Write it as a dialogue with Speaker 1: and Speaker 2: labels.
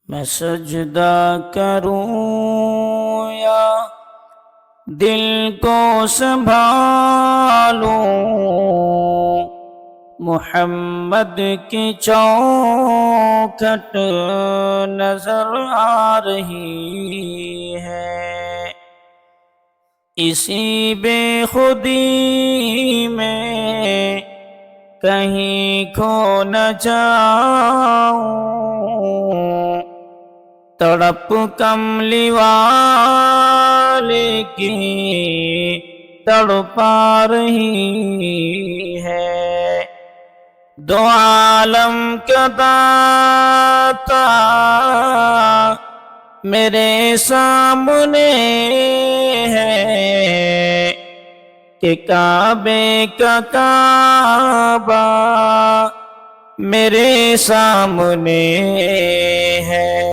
Speaker 1: میں سجدہ کروں یا دل کو سنبھالوں، محمد کی چوکھٹ نظر آ رہی ہے، اسی بے خودی میں کہیں کھو نہ جاؤں، تڑپ کملی والے کی تڑپا رہی ہے، دو عالم کا داتا میرے سامنے ہے، کہ کعبے کا کعبہ میرے سامنے ہے۔